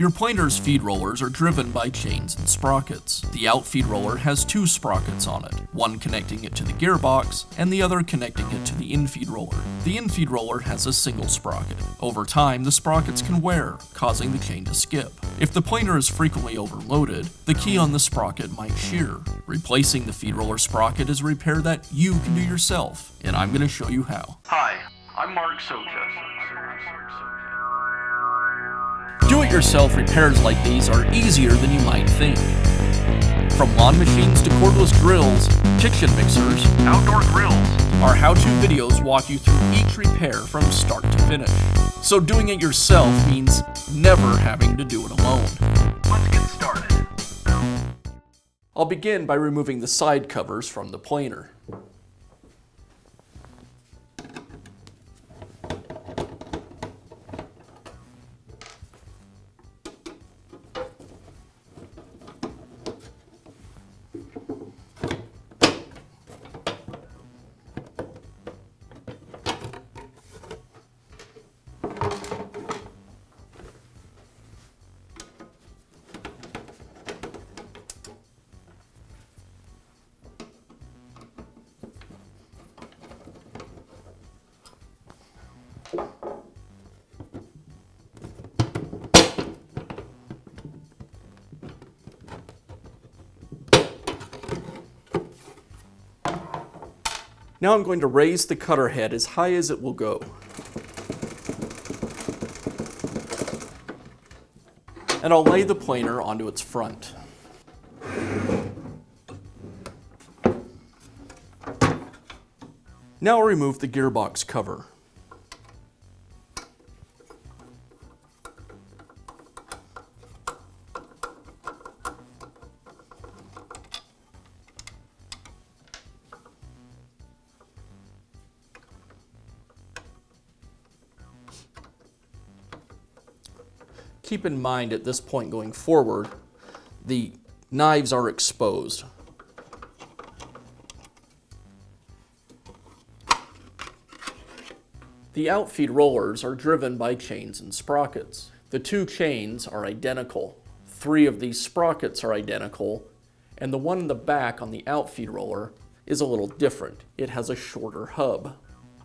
Your planer's feed rollers are driven by chains and sprockets. The out feed roller has two sprockets on it, one connecting it to the gearbox and the other connecting it to the in-feed roller. The in-feed roller has a single sprocket. Over time, the sprockets can wear, causing the chain to skip. If the planer is frequently overloaded, the key on the sprocket might shear. Replacing the feed roller sprocket is a repair that you can do yourself, and I'm going to show you how. Hi, I'm Mark Socha. Do-it-yourself repairs like these are easier than you might think. From lawn machines to cordless drills, kitchen mixers, Outdoor grills. our how-to videos walk you through each repair from start to finish. So doing it yourself means never having to do it alone. Let's get started. I'll begin by removing the side covers from the planer. Now I'm going to raise the cutter head as high as it will go. And I'll lay the planer onto its front. Now I'll remove the gearbox cover. Keep in mind at this point going forward, the knives are exposed. The outfeed rollers are driven by chains and sprockets. The two chains are identical. 3 of these sprockets are identical, and the one in the back on the outfeed roller is a little different. It has a shorter hub.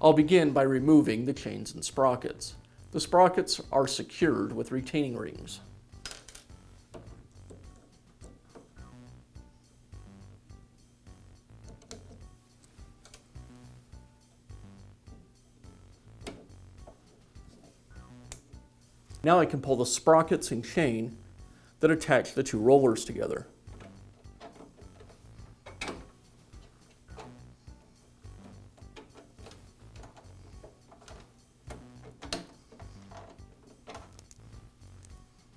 I'll begin by removing the chains and sprockets. The sprockets are secured with retaining rings. Now I can pull the sprockets and chain that attach the two rollers together.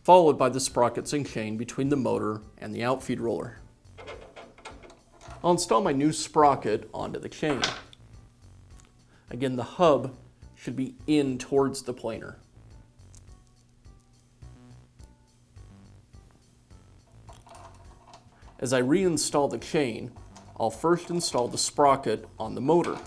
Followed by the sprockets and chain between the motor and the outfeed roller. I'll install my new sprocket onto the chain. Again, the hub should be in towards the planer. As I reinstall the chain, I'll first install the sprocket on the motor.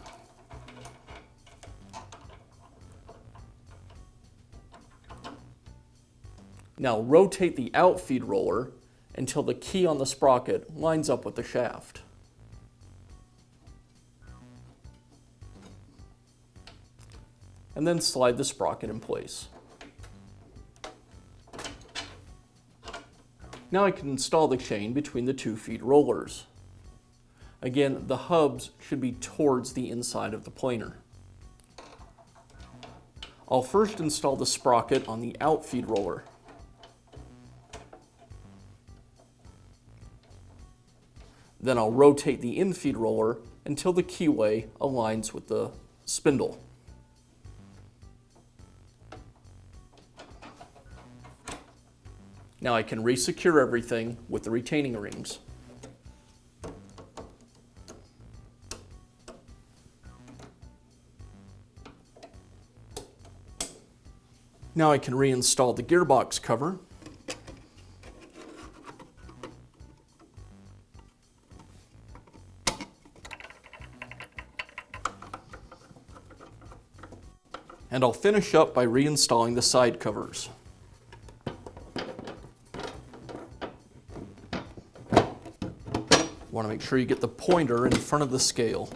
Now rotate the outfeed roller until the key on the sprocket lines up with the shaft. And then slide the sprocket in place. Now I can install the chain between the two feed rollers. Again, the hubs should be towards the inside of the planer. I'll first install the sprocket on the outfeed roller. Then I'll rotate the infeed roller until the keyway aligns with the spindle. Now I can resecure everything with the retaining rings. Now I can reinstall the gearbox cover. And I'll finish up by reinstalling the side covers. want to make sure you get the pointer in front of the scale.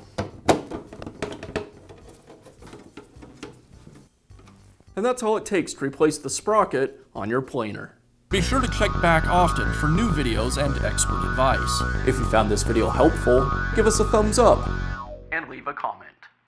And that's all it takes to replace the sprocket on your planer. Be sure to check back often for new videos and expert advice. If you found this video helpful, give us a thumbs up. And leave a comment.